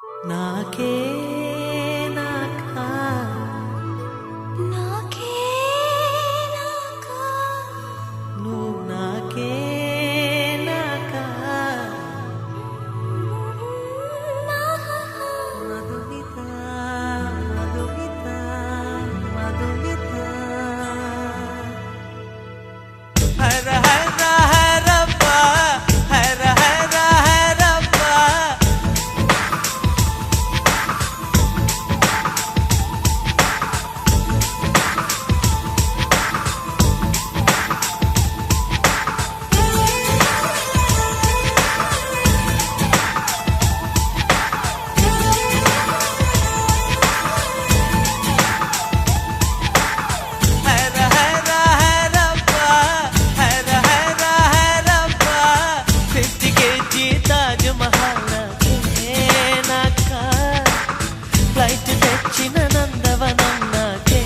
నాకే నాకా నాకే నాకా నువ్వు నాకే నాకా మధుమిత మధుమిత మధుమిత హర హర హరప్ప హర హర హరప్ప హర హర హరప్ప హర హర హరప్ప 50 kg తాజ్ మహల్ నాకా ఫ్లైట్ తెచ్చిన నందవనం నాకే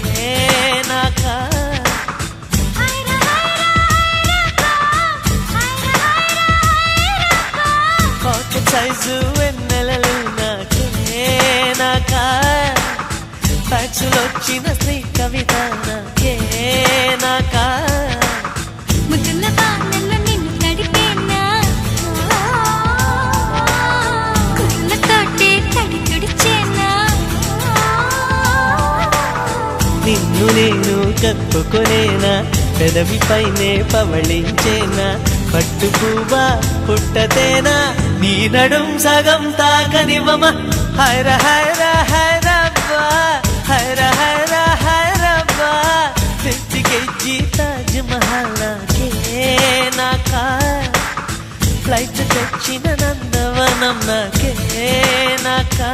నాకా పాకెట్ సైజు వెన్నెలలు నాకే నాకా ఫ్యాక్సులు వచ్చిన శ్రీ కవిత నాకే నాకా ముద్దుల బాణంలో నిన్ను తడిపేనా కుళ్ళతోటే తడి తుడిచేనా నిన్ను నేను కప్పుకొనేనా పెదవిపైనే పవళించేనా పట్టు పువ్వా పుట్టతేనా నీ నడుం సగం తాకనివ్వమ హైర హైర హైరబ్బా హైర హైర హైరబ్బా 50 kg తాజ్ మహల్ నాకే నాకా ఫ్లైట్ తెచ్చిన నందవనం నాకే నాకా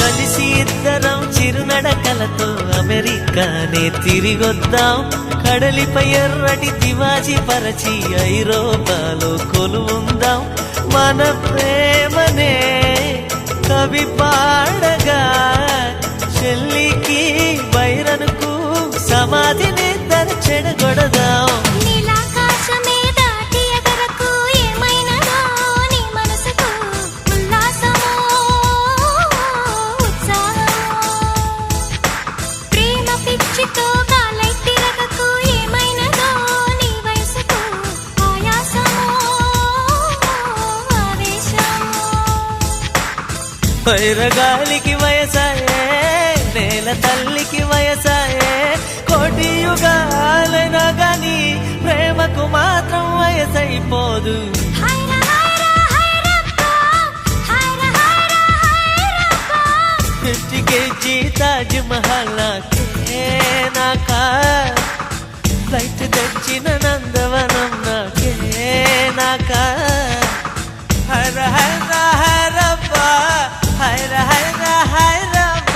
కలిసి ఇద్దరం చిరునడకలతో అమెరికానే తిరిగొద్దాం కడలిపై ఎర్రటి తివాజీ పరచి ఐరోపాలో కొలువుందాం మన ప్రేమనే కవి పాడగా చెల్లికి బైరనుకు సమాధిని చెడగొడదాం నీలాకాశమే దాటి ఎగరకు ఏమైనదో నీ మనసుకు ఉల్లాసమో ఉత్సాహమో ప్రేమ పిచ్చితో గాలై తిరగకు ఏమైనదో నీ వయసుకు ఆయాసమో ఆవేశమో వైరగాలికి వయసాయే నేల తల్లికి వయసాయే కోటి యుగాలైనా గాని ప్రేమకు మాత్రం వయసైపోదు హైర హైర హైరప్ప హైర హైర హైరప్ప 50 kg తాజ్ మహల్ నాకే నాకా ఫ్లైట్ తెచ్చిన నందవనం నాకే నాకా హర హర హరప్ప హర హర హరప్ప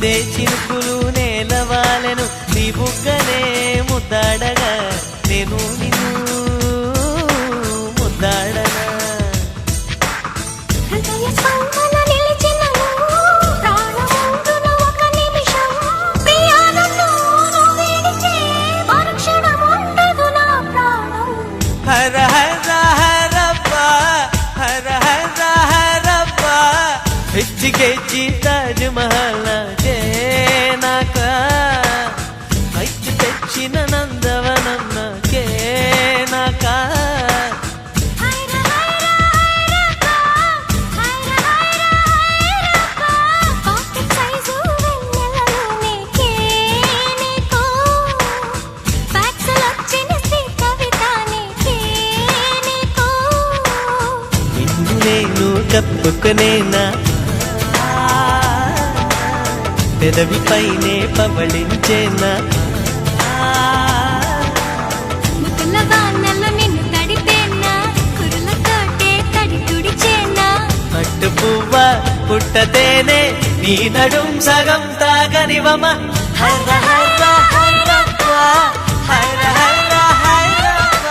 చిందే చినుకులు నేలవాలెను నీ బుగ్గనే ముద్దాడగా నేను నిన్ను ముద్దాడనా హృదయ స్పందన నిలిచినను ప్రాణముందున ఒక నిమిషం ప్రియానన్ను విడిచే మరుక్షణం ఉండదు నా ప్రాణం హర హర హరప్ప హర హర హరప్ప పిచ్చికెచ్చి తాజ్ మహల్ నాకే నాకా హైట్ తెచ్చిన నందవనం నాకే నాకా హైర హైర హైరప్ప హైర హైర హైరప్ప పాకెట్ సైజు వెన్నెలలో నీకే నీకో ఫ్యాక్సులొచ్చిన శ్రీ కవిత నీకే నీకో నిన్ను నేను కప్పుకునేనా పెదవిపైనే పవళించేనా ముద్దుల వానల్లో నిన్ను తడిపేనా కురులతోటే తడి తుడిచేనా పట్టు పువ్వ పుట్టతేనే నీ నడుం సగం తాగనివమ హర హర హైరప్ప హర హర హైరప్ప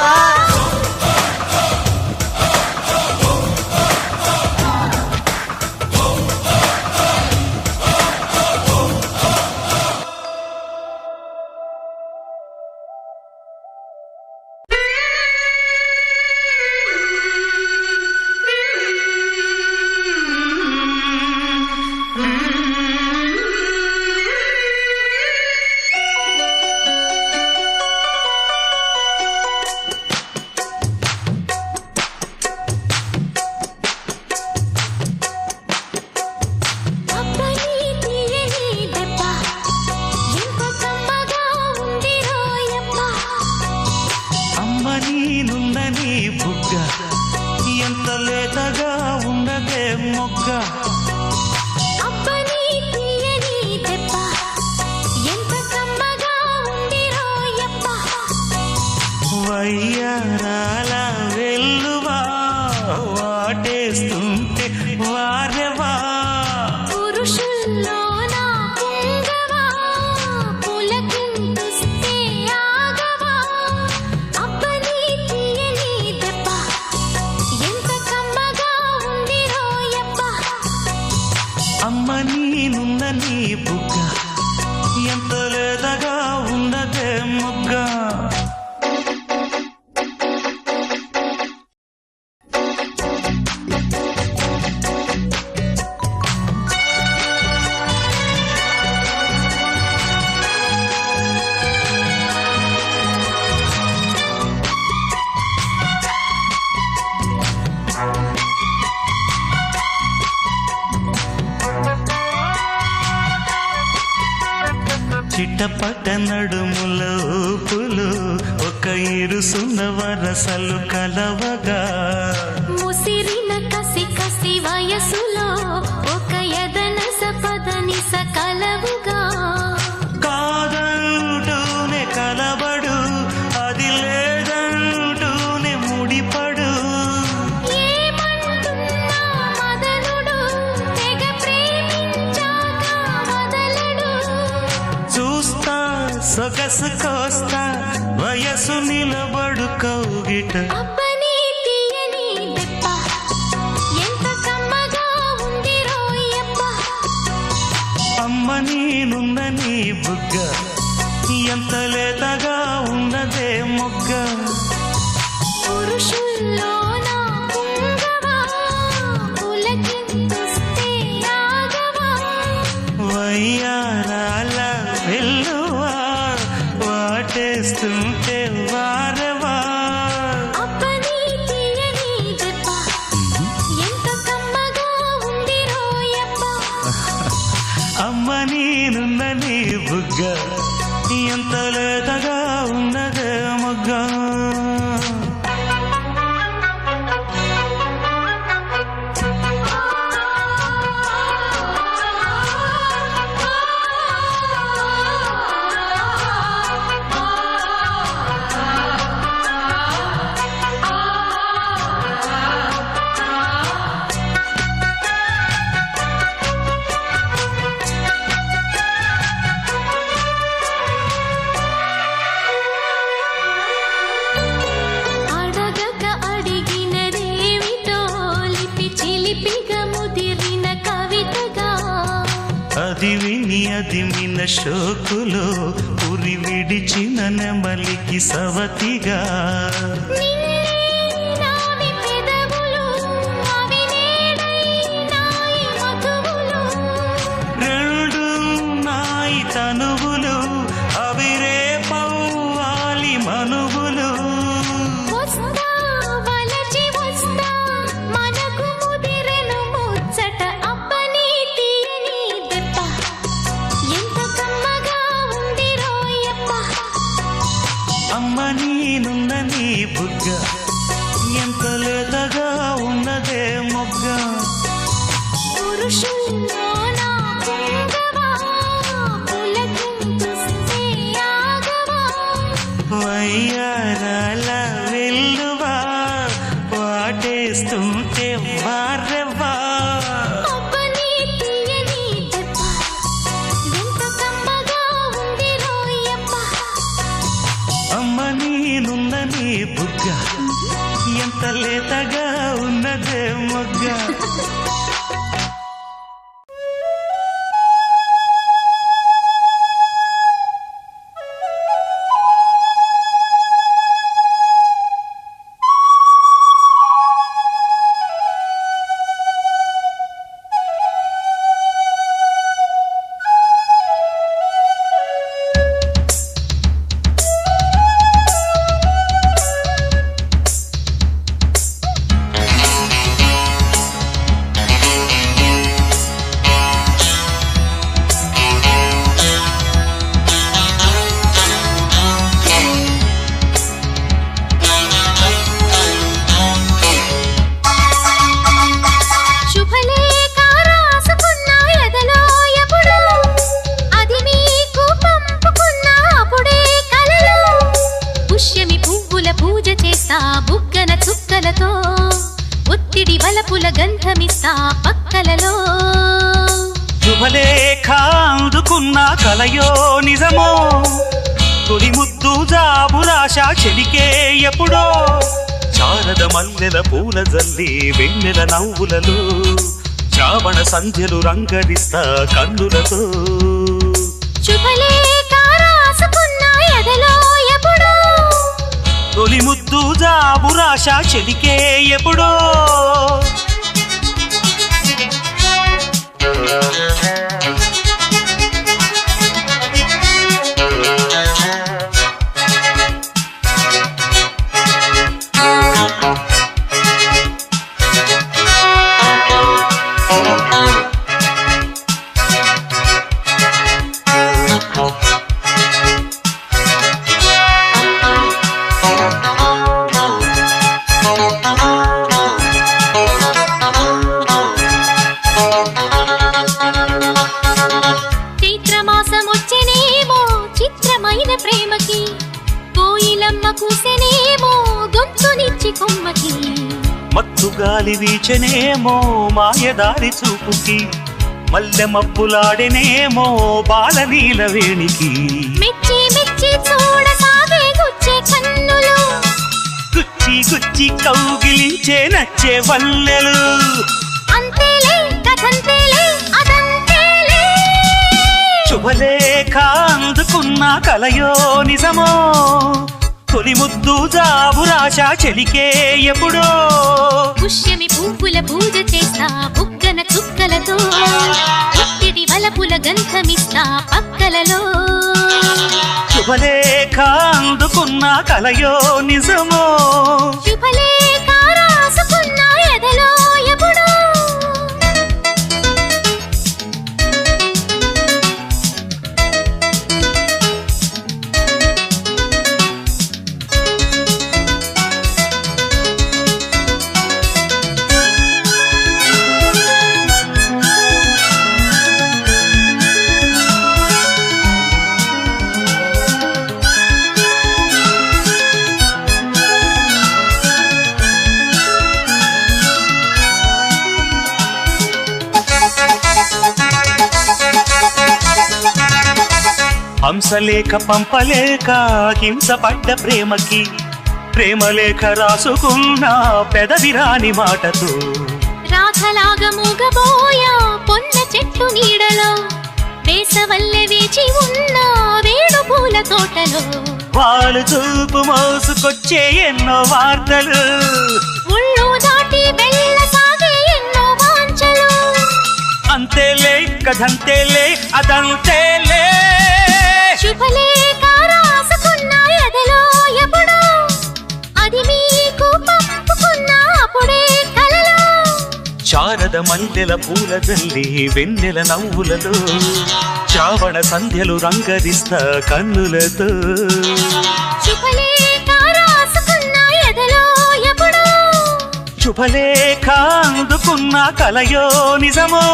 అబ్బని తీయని దెబ్బ ఎంత కమ్మగా ఉంది రోయప్ప అమ్మ నీనుందని బుగ్గ ఎంత లేతగా ఉండదే మొగ్గ అబ్బని తీయని దెబ్బ ఎంత కమ్మగా ఉంది రోయప్ప వయ్యారాల వెల్లువా వాటేస్తుంటే వారెవా పురుషుల్లోన పొంగవా పులకింతుస్తే ఆగవా అబ్బని తీయని దెబ్బ ఎంత కమ్మగా ఉంది రోయప్ప అమ్మ నీనుందని బుగ్గ ఎంత లేతగా ఉండదే మొగ్గ చిట్టపట నడుముల ఊపులు ఒక ఇరుసున్న వరసలు కలవగా ముసిరిన కసి కసి వయసులో ఒక ఎదనస పదనిస కలవుగా కాదంటూనే కలబడు అది లేదంటూనే ముడిపడు ఏమంటున్నా మదనుడు తెగ ప్రేమించాక వదలడు చూస్తా సొగసు కోస్తా వయసు నిలబడు కౌగిట అబ్బని తీయని దెబ్బ ఎంత కమ్మగా ఉంది రోయప్ప అమ్మ నీనుందని బుగ్గ ఎంత లేతగా ఉన్నదే మొగ్గ పురుషుల్లోన పొంగవా పులకింతుస్తే ఆగవా వయ్యారాల వెల్లువా వాటేస్తుంటే వారవా అబ్బని తీయని దెబ్బ ఎంత కమ్మగా ఉంది రోయప్ప అమ్మ నీనుందని బుగ్గ ఎంత లేతగా ఉన్నదే మొగ్గ అది విని అదిమిన షోకులో ఉరి విడిచిన నెమలికి సవతిగా నావి పెదవులు అవి నేడైనాయి మధువులు రెండు నాయి తనువులు అవి రేపవ్వాలి మనువులు వస్తా వలచి వస్తా మనకు ముదిరెను ముచ్చట అబ్బని తీయని దెబ్బ ఎంత కమ్మగా ఉంది రోయప్ప అమ్మ నేనున్న నీ బుగ్గ ఎంత లేతగా ఉన్నదే మొగ్గ పురుషుల్లో నా పొంగవా పులకింతుస్తే ఆగవా వయ్యారాల వెల్లువా వాటేస్తుంటే వారెవ్వా అబ్బని తీయని దెబ్బ ఎంత కమ్మగా ఉంది రోయప్ప అమ్మ నేనున్న నీ బుగ్గ ఎంత లేతగా ఉన్నదే మొగ్గ శుభలేఖ రాసుకున్న ఎదలో ఎప్పుడు అది మీకు పంపుకున్న అప్పుడే కలలో పుష్యమి పువ్వుల పూజ చేస్తా బుగ్గన చుక్కలతో ఒత్తిడి వలపుల గంధమిస్తా పక్కలలో శుభలేఖ అందుకున్న కలయో నిజమో తొలి ముద్దు జాబురాశ చెలికే ఎప్పుడో శారద మల్లెల పూల జల్లి వెన్నెల నవ్వులలో శ్రావణ సంధ్యలు రంగరిస్తా కన్నులతో శుభలేఖ రాసుకున్న ఎదలో ఎప్పుడు తొలి ముద్దు జాబురాశ చెలికే ఎప్పుడో చైత్రమాసం వచ్చేనేమో చిత్రమైన ప్రేమకి కోయిలమ్మ కూసెనేమో గొంతునిచ్చి కొమ్మకి మత్తు గాలి వీచనేమో మాయదారి చూపుకి మల్లె మబ్బులాడెనేమో బాలనీల వేణికి మెచ్చి మెచ్చి చూడసాగే గుచ్చే కన్నులు గుచ్చి గుచ్చి కౌగిలించే నచ్చే వల్లెలు అంతేలే కథంతేలే అదంతేలే శుభలేఖ అందుకున్న కలయో నిజమో తొలి ముద్దు జాబురాశ చెలికే ఎప్పుడో పుష్యమి పువ్వుల పూజ చేస్తా బుగ్గన చుక్కలతో ఒత్తిడి వలపుల గంధమిస్తా పక్కలలో శుభలేఖ అందుకున్న కలయో నిజమో శుభలేఖ రాసుకున్న ఎదలో ఎప్పుడు హంసలేఖ పంపలేక హింసపడ్డ ప్రేమకి ప్రేమలేఖ రాసుకున్న పెదవిరాని మాటతో రాధలాగా మూగబోయా పొన్న చెట్టు నీడలో తోటలో వాళ్ళు చూపు మోసుకొచ్చే ఎన్నో వార్తలు ముళ్ళు దాటి వెళ్ళసాగే ఎన్నో వాంఛలు అంతేలే కథంతేలే అదంతేలే శుభలేఖ రాసుకున్న ఎదలో ఎప్పుడో అది మీకు పంపుకున్న అప్పుడే కలలో శారద మల్లెల పూల జల్లి వెన్నెల నవ్వులతో శ్రావణ సంధ్యలు రంగరిస్తా కన్నులతో శుభలేఖ రాసుకున్న ఎదలో ఎప్పుడో శుభలేఖ అందుకున్న కలయో నిజమో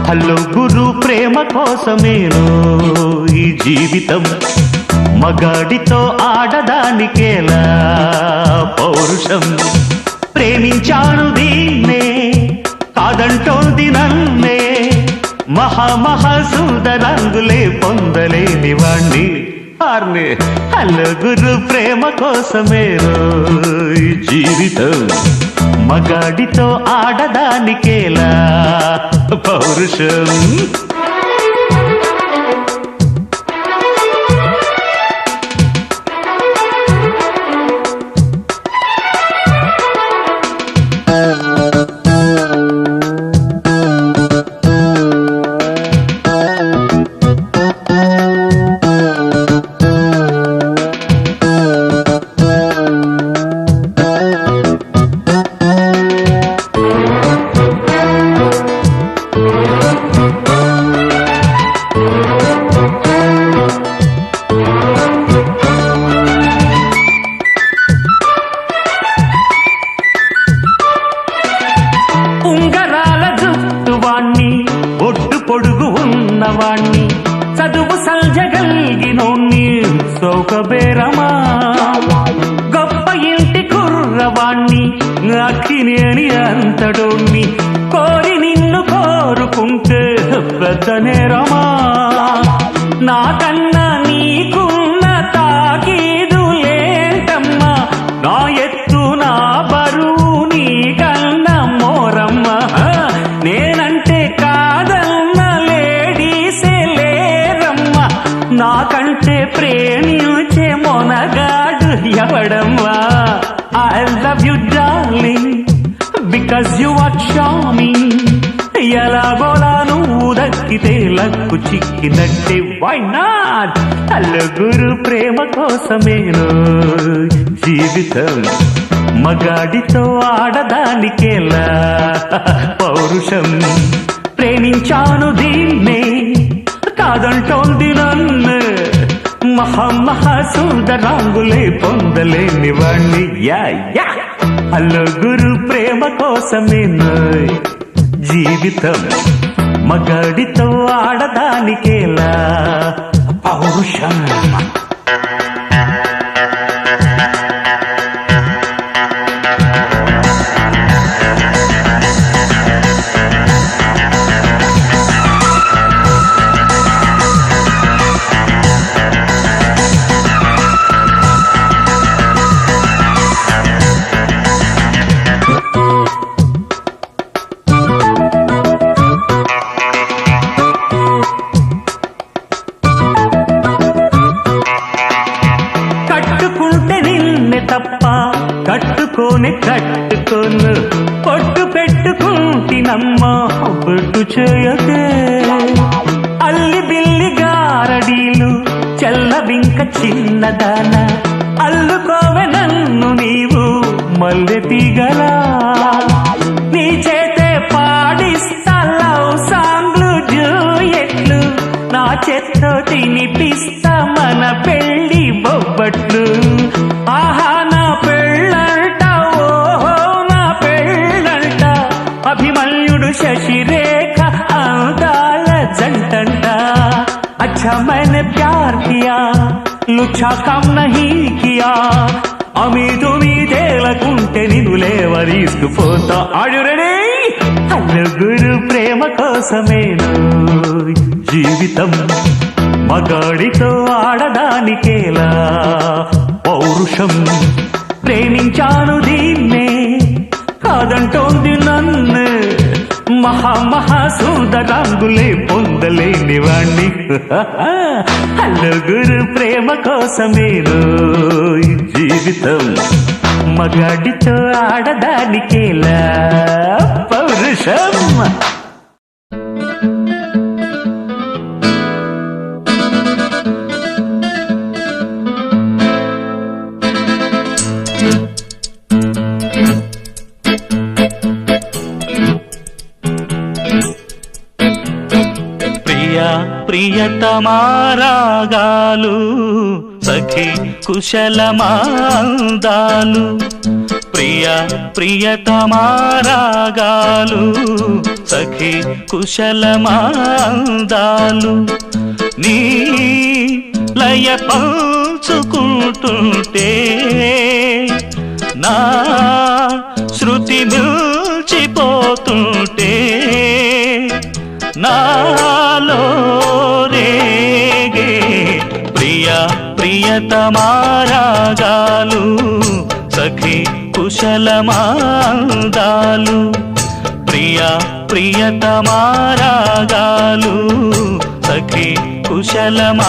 హలో గురు ప్రేమ కోసమేను ఈ జీవితం మగాడితో ఆడదానికేలా పౌరుషం ప్రేమించాను దీన్నే కాదంటోంది నన్నే మహాసుందరంగులే పొందలేని వాణ్ణి ఆర్నే హలో గురు ప్రేమ కోసమేను ఈ జీవితం మగాడితో ఆడదానికేలా పౌరుషం ఉంగరాల జుట్టువాణ్ణి ఒడ్డు పొడుగు ఉన్నవాణ్ణి చదువు సంజగల్గినోణ్ణి సౌకబేరమా గొప్ప ఇంటి కుర్రవాణ్ణి అక్కినేని అంతడోణ్ణి కోరి నిన్ను కోరుకుంటే పెద్ద నేరమా నాకన్నా నీకున్న తాకీదు లేటమ్మా నా ఎత్తు నా బరువు నీకన్నా మోరమ్మ నేనంటే కాదన్న లేడీసే లేరమ్మ నాకంటే ప్రేమించే మొనగాడు ఎవడమ్మా I love you darling because you are charming ఎలాగోలా నువ్వు దక్కితే లక్కు చిక్కినట్టే వై నాట్ హలో గురు ప్రేమ కోసమేను జీవితం మగాడితో ఆడదానికేలా పౌరుషం ప్రేమించాను దీన్నే కాదంటోంది నన్ను మహాసుందరాంగులే పొందలేని వాణ్ణి యా యా హలో గురు ప్రేమ కోసమేను జీవితం మగాడితో ఆడదానికేలా పౌరుషం తప్ప కట్టుకోను పొట్టు పెట్టుకుంటినమ్మా పొట్టు చేయకే అల్లి బిల్లి గారడీలు చల్లవింక చిన్నదాన అల్లుకోవె నన్ను నీవు మల్లె తీగలా నీ చేతే పాడిస్తా లవ్ సాంగ్లు జూయెట్లు నా చేత్తో తినిపిస్తా మన పెళ్లి బొబ్బట్లు ఆహా నా పెళ్ళంట ఓహో నా పెళ్ళంట అభిమన్యుడు శశిరేఖ అందాల జంటంట अच्छा मैंने प्यार किया लुच्छा काम नहीं किया అమీదు మీదేలకుంటే నిన్ను లేవరీసుకుపోతా ఆడు రెడీ నలుగురు ప్రేమ కోసమేను జీవితం మగాడితో ఆడదానికేలా పౌరుషం ప్రేమించాను దీన్నే కాదంటోంది నన్ను మహాసుందరాంగులే పొందలేని వాణ్ణి నలుగురు ప్రేమ కోసమేను జీవితం మగాడితో ఆడదానికేలా పౌరుషం ప్రియతమారాగాలు సఖి కుశలమాందాలు ప్రియతమారాగాలు సఖి కుశలమాందాలు నీ లయ పంచుకుంటుంటే నా శృతి మిల్చిపోతుంటే నాలో రేగే ప్రియతమారాగాలు సఖి కుశలమాందాలు ప్రియతమారాగాలు సఖి కుశలమాందాలు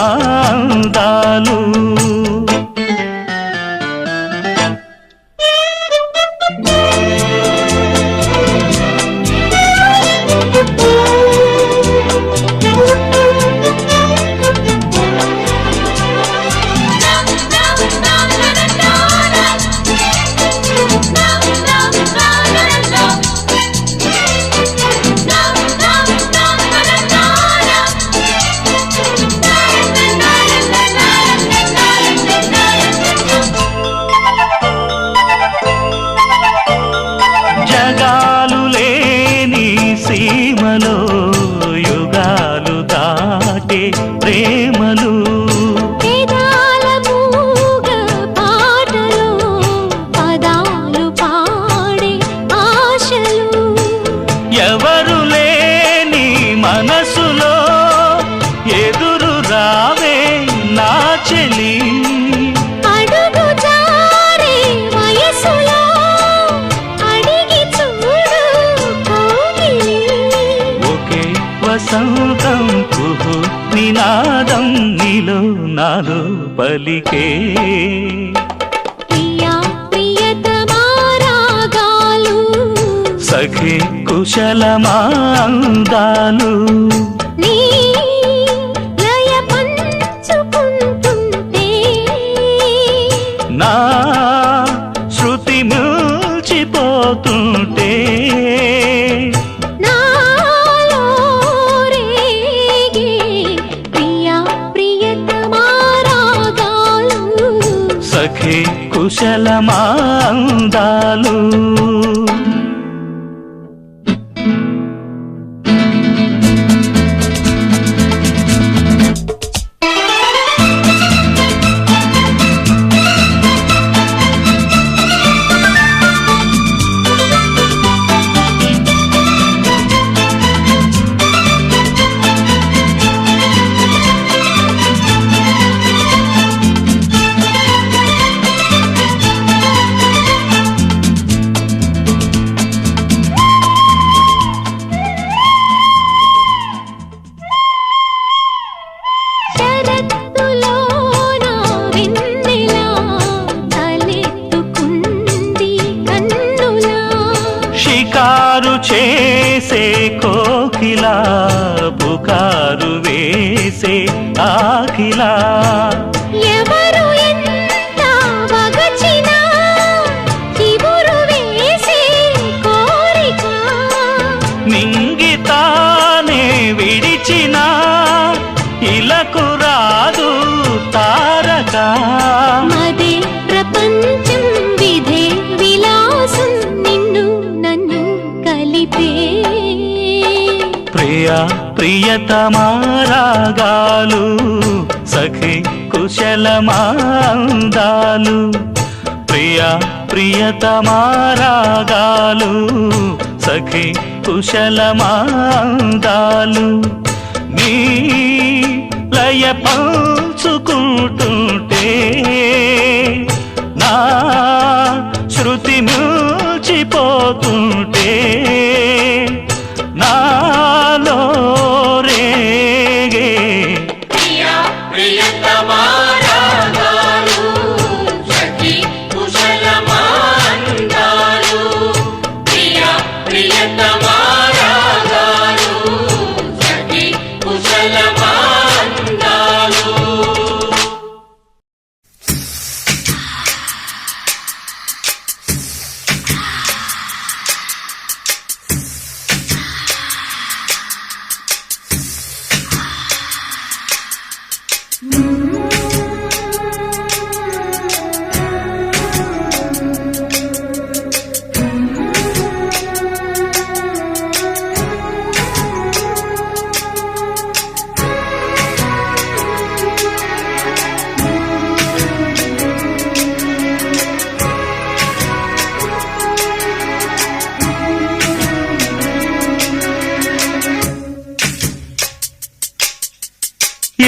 సీమలో యుగాలు దాటే ప్రేమలు వేదాల మూగ పాటలో పదాలు పాడే ఆశలు ఎవరు లేని మనసులో ఎదురు రావే నా చెలి అడుగు జారే వయసులో అడిగి చూడు కోగిలి ఒకే వసంతం కుహు నినాదం నీలో నాలో పలికే ప్రియా ప్రియతమారాగాలు సఖి కుశలమాందాలు నీ లయ పంచుకుంటుంటే నా శృతి మిల్చిపోతుంటే నాలో రేగే ప్రియా ప్రియతమారాగాలు సఖి కుశలమాందాలు శరత్తులోన వెన్నెలా తలెత్తుకుంది కన్నులా షికారు చేసే కోకిలా పుకారు వేసే ఆకిలా ఎవరు ఎంత వగచినా చివురు వేసే కోరిక మింగితానే విడిచిన ఇలకు రాదు తారక మదే ప్రపంచం విధే విలాసం నిన్ను నన్ను కలిపే ప్రియా ప్రియతమారాగాలు సఖి కుశలమాందాలు ప్రియా ప్రియతమారాగాలు సఖి కుశలమాందాలు నీ లయ పంచుకుంటుంటే నా శృతి మిల్చిపోతుంటే నాలో రేగే ప్రియా ప్రియతమారాగాలు సఖి కుశలమాందాలు ప్రియా ప్రియతమారాగాలు సఖి కుశలమాందాలు.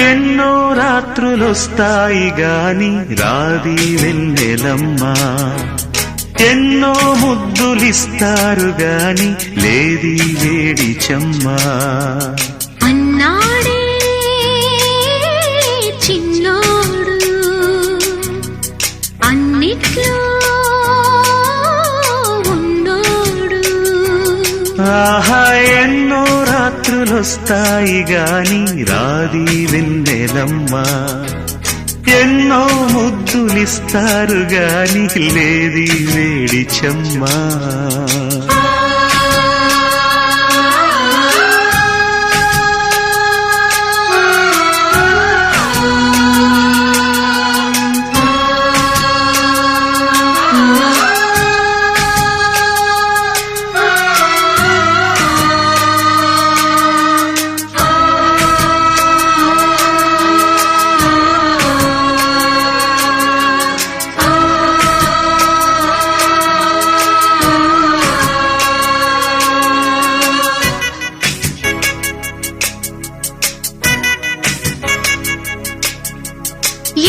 ఎన్నో రాత్రులొస్తాయి గాని రాది వెన్నెలమ్మా ఎన్నో ముద్దులిస్తారు గాని లేది వేడి చెమ్మా అన్నాడే చిన్నోడు అన్నిట్లో ఉన్నోడు. ఆహా ఎన్నో రాత్రులొస్తాయి గాని రాది వెన్నెలమ్మా ఎన్నో ముద్దులిస్తారు గాని లేది వేడి చెమ్మా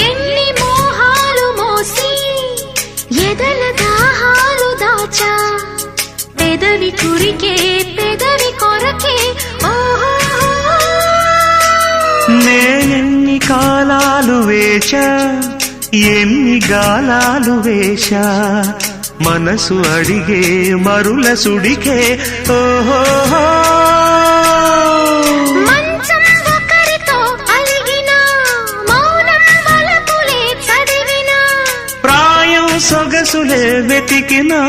ఎన్ని మోహాలు మోసి ఎదల దాహాలు దాచా పెదవి కురికే పెదవి కొరకే ఓహో నేనెన్ని కాలాలు వేచా ఎన్ని గాలాలు వేశా మనసు అడిగే మరుల సుడికే ఓహో మంచం ఒకరితో అలిగినా మౌనం వలపులే చదివినా ప్రాయం సొగసులే వెతికినా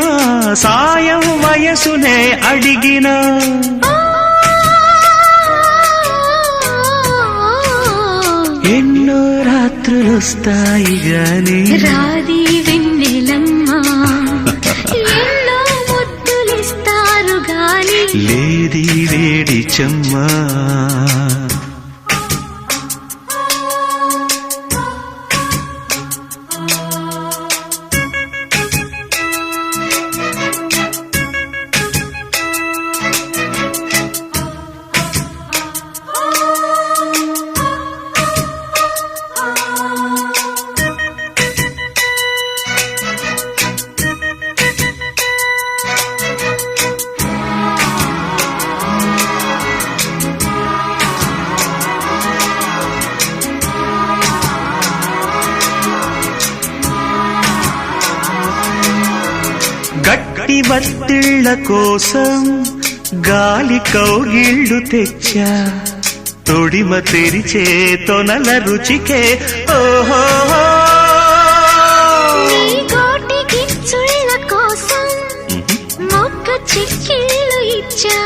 సాయం వయసునే అడిగినా ఎన్నో రాత్రులొస్తాయి గాని రాది వెన్నెలమ్మా ఎన్నో ముద్దులిస్తారు గాని లేది వేడి చెమ్మా గట్టి బత్తిళ్ళ కోసం గాలి కౌగిళ్ళు తెచ్చా తొడిమ తెరిచే తొనల రుచికే ఓహో నీ గోటి గిచ్చుళ్ళ కోసం మొక్క చిక్కిళ్ళు ఇచ్చా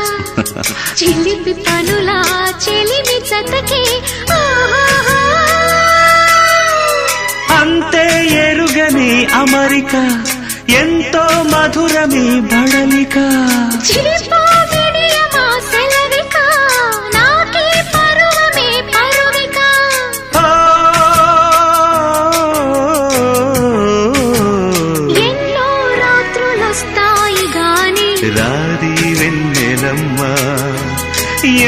చిలిపి పనులా చెలిమి జతకే ఓహో అంతే ఎరుగని అమరిక ఎంతో మధురమి బడలిక చిలిపో విడియమా సెలవిక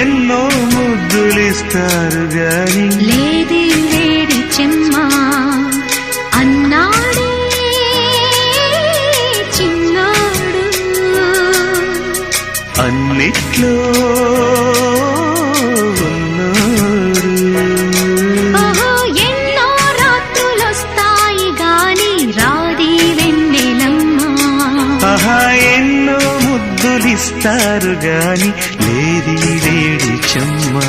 ఎన్నో ముద్దులిస్తారు గాని లేది లేడి చెమ్మా అన్నాడే చిన్నాడు. అన్నిట్లో ఉన్నాడు. ఓహో ఎన్నో రాత్రులొస్తాయి గాని రాది వెన్నెలమ్మా. ఆహా ఎన్నో ముద్దులిస్తారు గాని లేది లేడి చెమ్మా.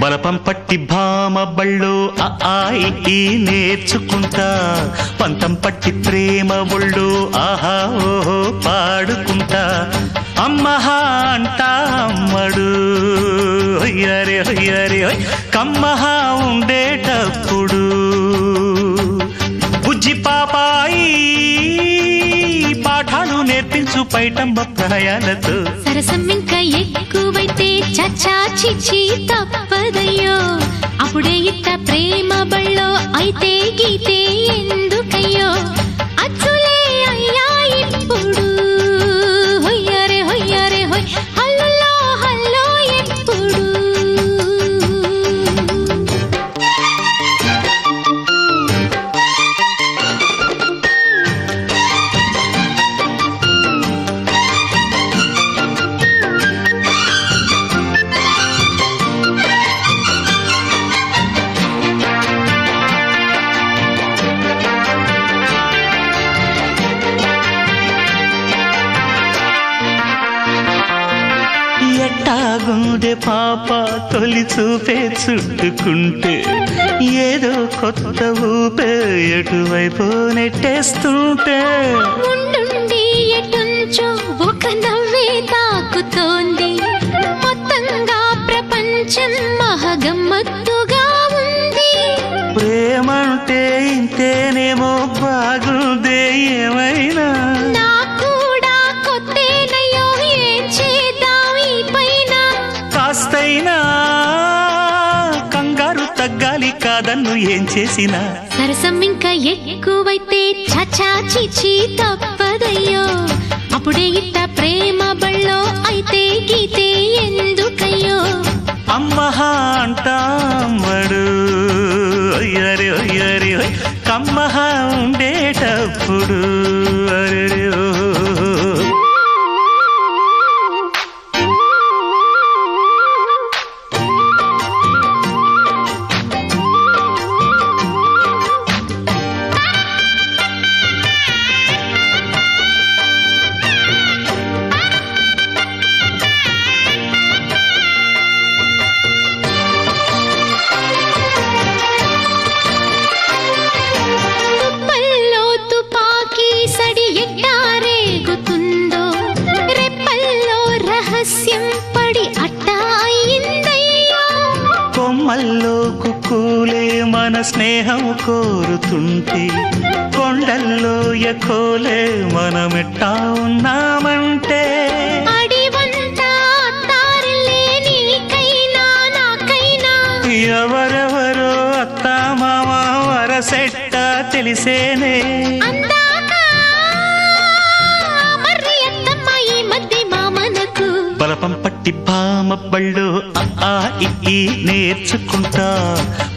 బలపం పట్టి భామ బళ్ళు ఆయి నేర్చుకుంటా. పంతం పట్టి ప్రేమ ఒళ్ళు ఆహా ఓహో పాడుకుంటా. అమ్మహా అంటా అమ్మడు హొయ్యరే హొయ్యరే హొయ్ కమ్మహా ఉండేటప్పుడు. బుజ్జి పాపాయి పాఠాలు నేర్పించు పైటమ్మ ప్రాయాలతో. సరసం ఇంకా ఎక్కువైతే చచ్చా చిచి తప్పదయ్యో. అప్పుడే ఇట్ట ప్రేమ బళ్ళో అయితే గీతే ఎందుకయ్యో. అచ్చులే అయ్యా ఇప్పుడు హొయ్యరే హొయ్యరే హొయ్ హల్లో హల్లో ఎప్పుడు. ఎట్టాగుండే పాప తొలి చూపే చుట్టుకుంటే ఏదో కొత్త ఊపే ఎటువైపు నెట్టేస్తుంటే. ఉండుండి ఎటుంచో ఒక నవ్వే తాకుతోంది. మొత్తంగా ప్రపంచం మహగమ్మత్తుగా ఉంది. ప్రేమంటే ఇంతేనేమో బాగుందే ఏమైనా. నా కూడా కొత్తేనయ్యో ఏం చేద్దాం ఈ పైన. కాస్తైనా కంగారు తగ్గాలి కాదన్ను ఏం చేసినా. సరసం ఇంకా ఎక్కువైతే చచా చిచి తప్పదయ్యో. అప్పుడే ఇట్ట ప్రేమ బళ్ళో అయితే గీతే ఎందుకయ్యో. అమ్మహా అంటామడు అయ్యరే అయ్యరే కమ్మహా ఉండేటప్పుడు. అరెరే ఓ. తుప్పల్లో తుపాకీ సడి ఎట్టా రేగుతుందో. రెప్పల్లో రహస్యం పడి అట్టా అయిందయ్యో. కొమ్మల్లో కుక్కూలే మన స్నేహం కోరుతుంటే కొండల్లో ఎకోలే మనమెట్టా ఉన్నామంటే. అడివంతా తారలే నీకైనా నాకైనా. ఎవరెవరో అత్తా మామ వరసెట్ట తెలిసేనే. అందాక మర్రి అత్తమ్మ ఈ మధ్య మామనకు. బలపం పట్టి భామ బళ్ళు ఈ నేర్చుకుంటా.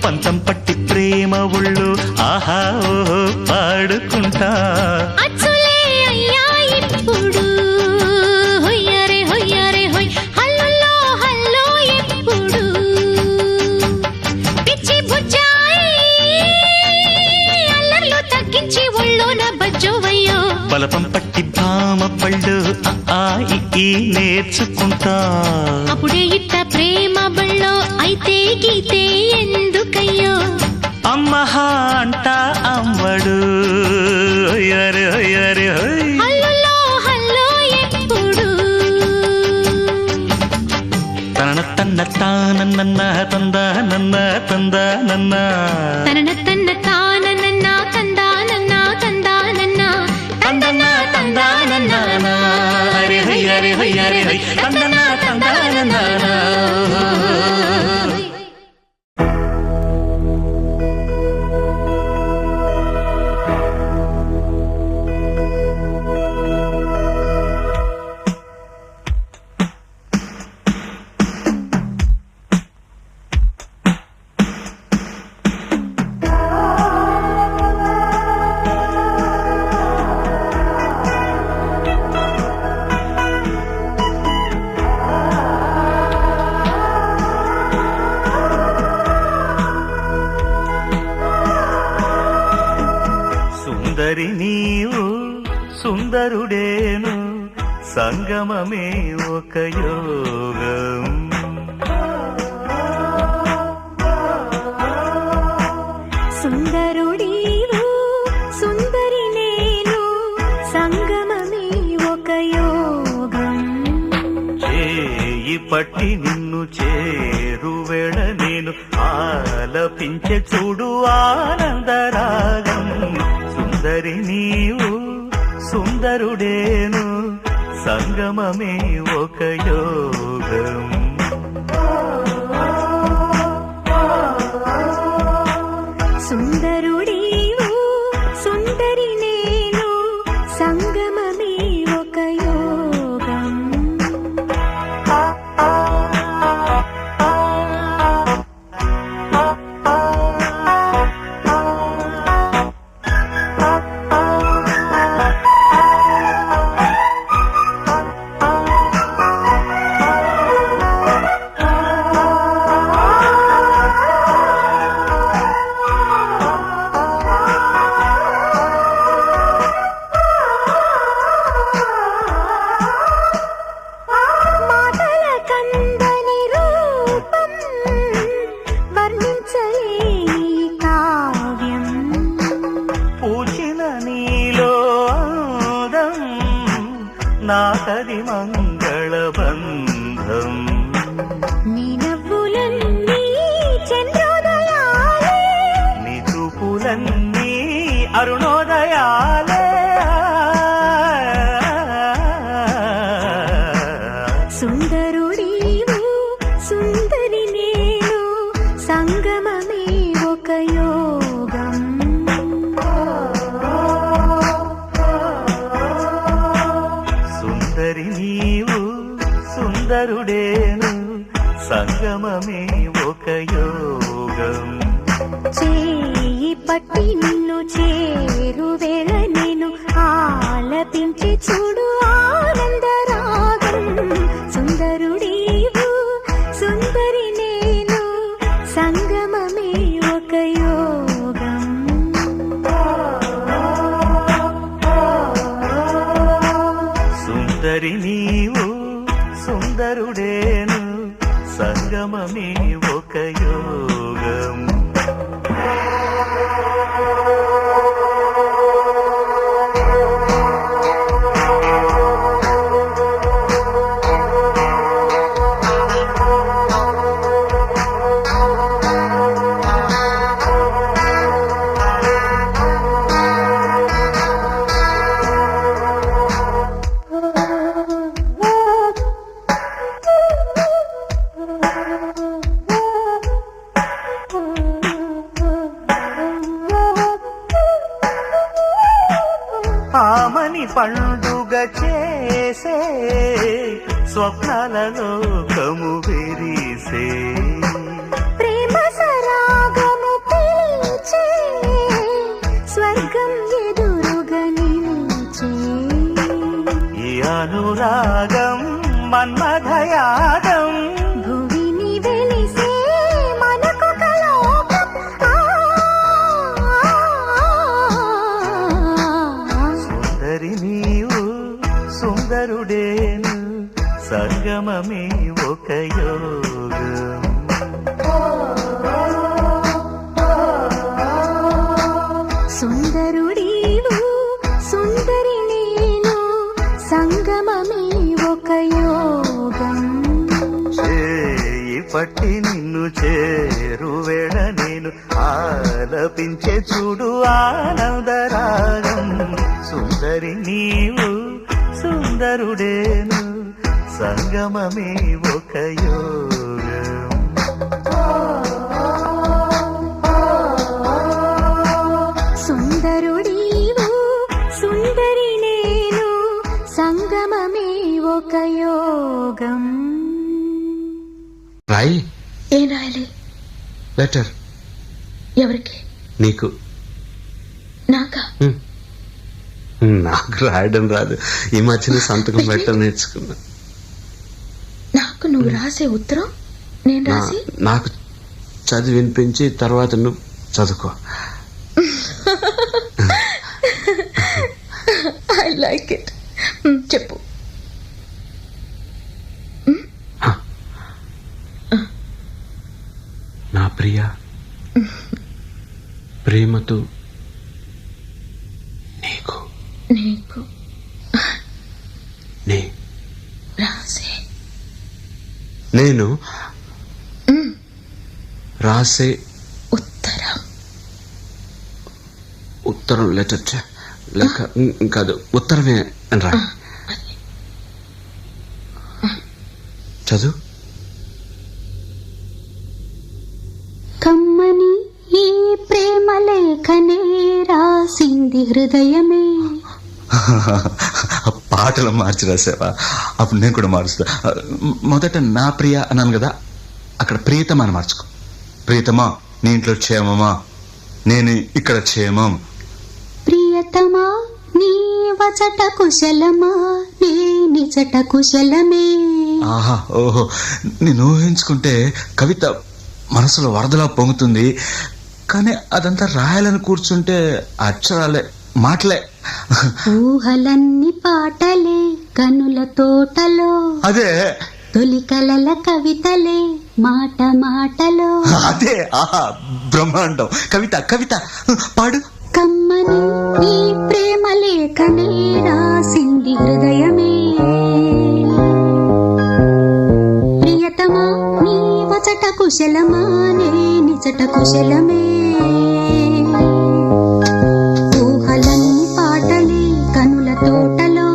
పంతం పట్టి ప్రేమ ఒళ్ళు ఆహా ఓహో పాడుకుంటా. అచ్చులే అయ్యా ఇప్పుడు హొయ్యరే హొయ్యరే హొయ్ హల్లో హల్లో ఎప్పుడు. పిచ్చి బుజ్జాయి అల్లర్లు తగ్గించి ఒళ్ళోన బజ్జోవయ్యో. బలపం పట్టి భామ బళ్ళు ఈ నేర్చుకుంటా. అప్పుడే ఇట్ట ప్రేమ బళ్ళో అయితే గీతే ఎందుకయ్యో. అమ్మహా అంటా అమ్మడు అయ్యరే అయ్యరే హల్లో హల్లో ఎప్పుడు. తన్న తానన్న తందానన్న తందానన్న తనన తన్న తానన్న తందానన్న తందానన్న తందన్న తందానన్న హరి హై హరి హై హరి హై తందన్న తందానన్న సుందరి నీవు సుందరుడేను సంగమమే ఒక యోగం సుందరుడీవు సుందరి నేను సంగమమే ఒక యోగం చేయి పట్టి నిన్ను చేరువేళ నేను ఆలపించే చూడు ఆనందరాగం సుందరి నీవు సుందరుడేను సంగమమే ఒక యోగం సుందరుడీవు సుందరి నేను సంగమమే ఒక యోగం నాకది మంగళబంధం నీ నవ్వులన్నీ చంద్రోదయాలే నీ చూపులన్నీ అరుణోదయాలే సుందరుడీవు సుందరి నేను సంగమమే ఒక యోగం సుందరి నీవు సుందరుడేను సంగమమే ఒక యోగం చేయి పట్టి నిన్ను చేరువేళ నేను ఆలపించి చూడు ఆనందరాగం సుందరుడీవు సుందరి నేను సంగమమే ఒక యోగం సుందరి నీవు సుందరుడేను సంగమమే ఒక యోగం ఆమని పండుగ చేసే స్వప్నాల లోకము విరిసే ప్రేమ సరాగము పిలిచే స్వర్గం ఎదురుగా నిలిచే ఈ అనురాగం మన్మథయాగం భువిని వెలిసే మనకొక లోకం సుందరి నీవు సుందరుడేను సంగమమే ఒక యోగం సుందరుడీవు సుందరి నేను సంగమమే ఒక యోగం చేయి పట్టి నిన్ను చేరువేళ నేను ఆలపించే చూడు ఆనందరాగం సుందరి నీవు సుందరుడేను సంగమమే ఒక యోగం సుందరుడీవు సుందరి నేను సంగమమే ఒక యోగం. రాయి. ఏం రాయాలి? లెటర్. ఎవరికి? నీకు. నాకా? నాకు రాయడం రాదు. ఈ మధ్యన సంతకం పెట్టడం నేర్చుకున్నా. నాకు నువ్వు రాసే ఉత్తరం నేను రాసి నాకు చదివి వినిపించి తర్వాత నువ్వు చదువుకో. I like it. చెప్పు. నా ప్రియ, ప్రేమతో నీకు నీకు రాసే నేను రాసే ఉత్తరం లెటర్ లేక కాదు ఉత్తరమే అని రా. చదువు. కమ్మని ఈ ప్రేమ లేఖనే రాసింది హృదయమే. పాటలు మార్చి రాసావా? అప్పుడు నేను కూడా మారుస్తా. మొదట నా ప్రియ అన్నాను కదా, అక్కడ ప్రియతమా అని మార్చుకో. ప్రియతమా, నీ ఇంట్లో క్షేమమా? నేను ఇక్కడ క్షేమం. ప్రియతమా నీ వచట కుశలమా? నీ నిజట కుశలమే. ఆహా, ఓహో, నేను ఊహించుకుంటే కవిత మనసులో వరదలా పొంగుతుంది. కానీ అదంతా రాయాలని కూర్చుంటే అక్షరాలే, మాటలే. ఊహలన్నీ పాటలే కనుల తోటలో. అదే తొలి కలల కవితలే మాట మాటలో. అదే, ఆహా, బ్రహ్మాండం. కవిత కవిత పాడు. కమ్మని ఈ ప్రేమ లేఖనే రాసింది హృదయమే. ప్రియతమా నీ వచట కుశలమా? నే నిజట కుశలమే. ఊహలన్నీ పాటలే కనుల తోటలో.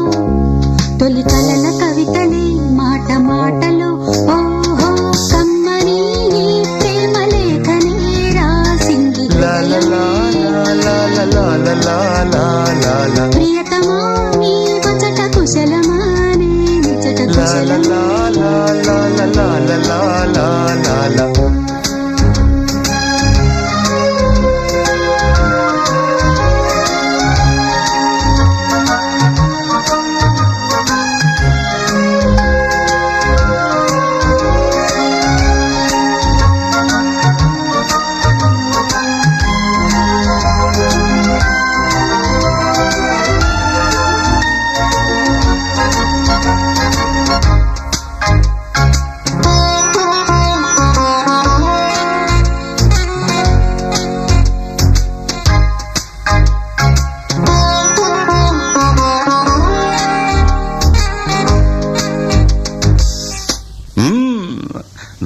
తొలి కలల కవితలే మాట మాటలో. ఓహో, కమ్మని ఈ ప్రేమ లేఖనే రాసింది హృదయమే. ప్రియతమా నీ వచట కుశలమా? నే నిజట కుశలమే.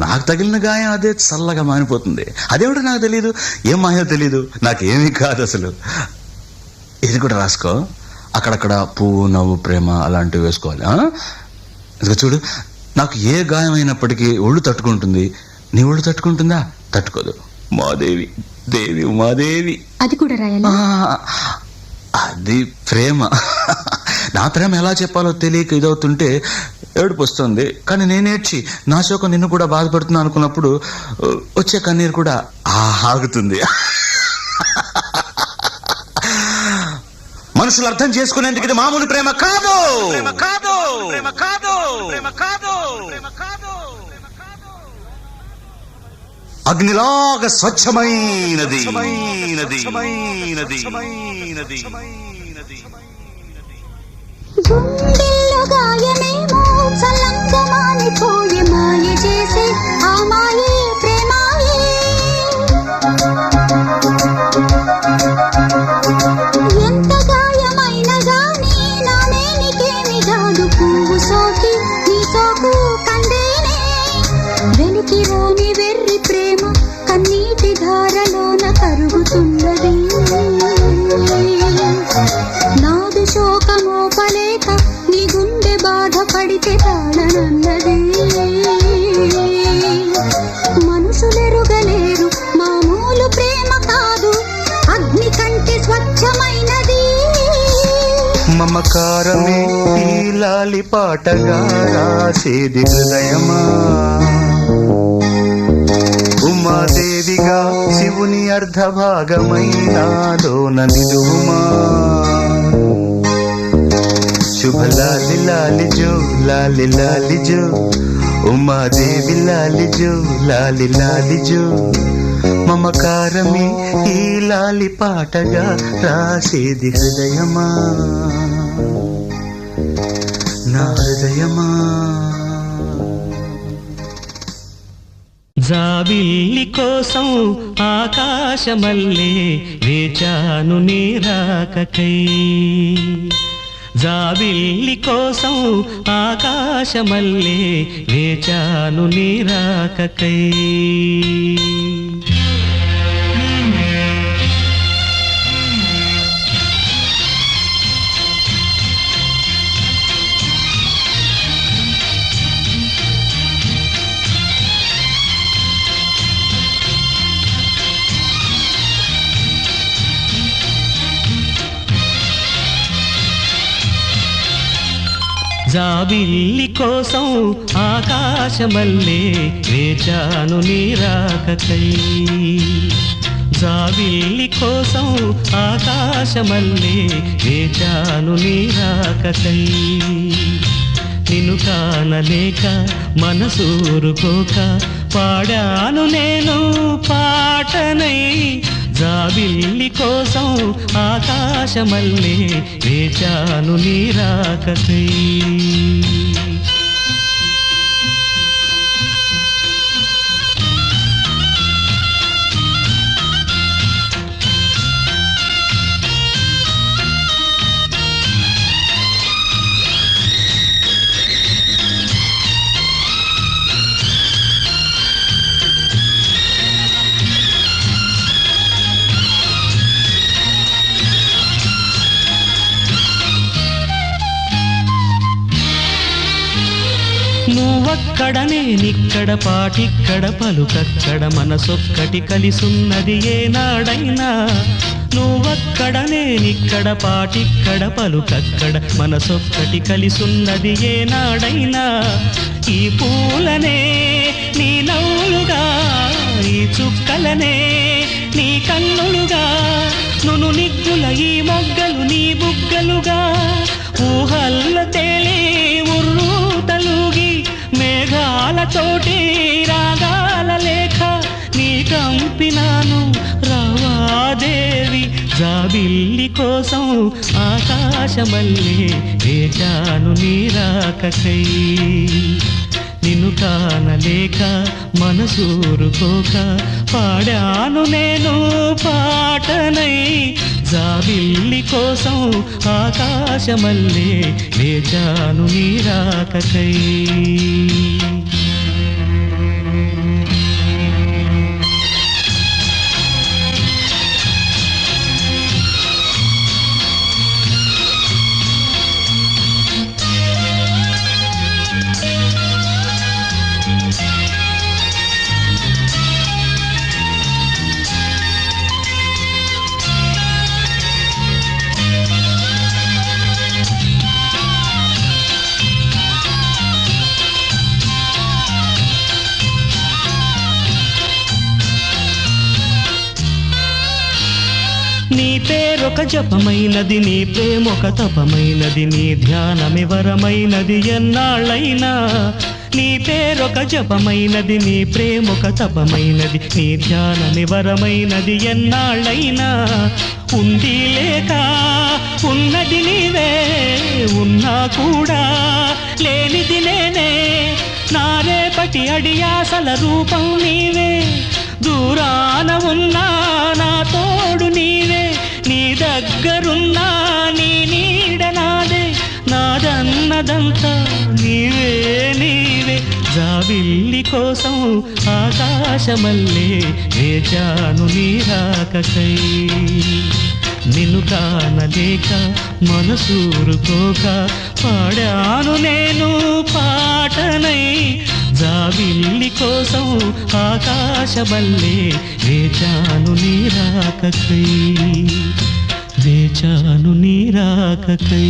నాకు తగిలిన గాయం అదే చల్లగా మానిపోతుంది. అదేమిటో నాకు తెలియదు, ఏం మాయో తెలీదు, నాకేమీ కాదు అసలు. ఇది కూడా రాసుకో. అక్కడక్కడ పువ్వు, నవ్వు, ప్రేమ అలాంటివి వేసుకోవాలి. ఇదిగో చూడు, నాకు ఏ గాయం అయినప్పటికీ ఒళ్ళు తట్టుకుంటుంది. నీ ఒళ్ళు తట్టుకుంటుందా? తట్టుకోదు. మాదేవి, దేవి ఉమాదేవి. అది కూడా రాయాలి. అది ప్రేమ. నా ప్రేమ ఎలా చెప్పాలో తెలియక ఇదవుతుంటే ఏడుపు వస్తుంది. కానీ నేనేడ్చి నా శోకం నిన్ను కూడా బాధపడుతున్నా అనుకున్నప్పుడు వచ్చే కన్నీరు కూడా ఆగుతుంది. మనసులు అర్థం చేసుకునేందుకు ఇది మామూలు ప్రేమ కాదు. అగ్నిలాగా స్వచ్ఛమైనది. గుండెల్లో గాయమేమో చల్లంగా మానిపోయే మాయ చేసే ఆ మాయే ప్రేమాయే. ఎంత గాయమైన గానీ నానే నీకేమి కాదు. పువ్వు సోకి నీ సోకు కందేనే వెలికి రాని చెబితే తాళనన్నది మనుషులెరుగలేరు మామూలు ప్రేమ కాదు అగ్ని కంటే స్వచ్ఛమైనది మమకారమే ఈ లాలి పాటగా రాసేది హృదయమా ఉమాదేవిగా శివుని అర్ధభాగమైనాలోన నిలువుమా శుభ లాలి లాలి జో లాలి లాలి జో ఉమాదేవి లాలి జో లాలి లాలి జో మమకారమే ఈ లాలి పాటగా రాసేది హృదయమా నా హృదయమా జాబిల్లి కోసం ఆకాశమల్లే వేచాను నీ రాకకై జాబిల్లి కోసం ఆకాశమల్లే వేచాను నీ రాకకై జాబిల్లి కోసం ఆకాశమల్లే వేచాను నీ రాకకై జాబిల్లి కోసం ఆకాశమల్లే వేచాను నీ రాకకై నిన్ను కానలేక మనసూరుకోక పాడాను నేను పాటనై జాబిల్లి కోసం ఆకాశమల్లే వేచాను నీ రాకకై నువ్వక్కడ నేనిక్కడ పాటిక్కడ పలుకక్కడ మనసొక్కటి కలిసున్నది ఏనాడైనా నువ్వక్కడ నేనిక్కడ పాటిక్కడ పలుకక్కడ మనసొక్కటి కలిసున్నది ఏనాడైనా ఈ పూలనే నీ నవ్వులుగా ఈ చుక్కలనే నీ కన్నులుగా నును నిగ్గుల ఈ మొగ్గలు నీ బుగ్గలుగా ఊహల్ల తేలి ఉర్రు తలుగి మేఘాలతోటి రాగాల లేఖ నీ కంపినాను రావాదేవి జాబిల్లి కోసం ఆకాశమల్లే వేచాను నీ రాకకై నిన్ను కానలేక మనసూరుకోక పాడాను నేను పాటనై జాబిల్లి కోసం ఆకాశమల్లే వేచాను నీ రాకకై నీ పేరొక జపమైనది నీ ప్రేమొక తపమైనది నీ ధ్యానమివరమైనది ఎన్నాళ్ళైనా నీ పేరొక జపమైనది నీ ప్రేమొక తపమైనది నీ ధ్యానమివరమైనది ఎన్నాళ్ళైనా ఉంది లేక ఉన్నది నీవే ఉన్నా కూడా లేనిది నేనే నా రేపటి అడియాసల రూపం నీవే దూరాన ఉన్నా నా తోడు నీవే నీ దగ్గరున్నా నీ నీడ నాదే నాదన్నదంతా నీవే నీవే జాబిల్లి కోసం ఆకాశమల్లే వేచాను నీ రాకకై నిన్ను కానలేక మనసూరుకోక పాడాను నేను పాటనై జాబిల్లి కోసం ఆకాశబల్లే వేచాను నీ రాకకై వేచాను నీ రాకకై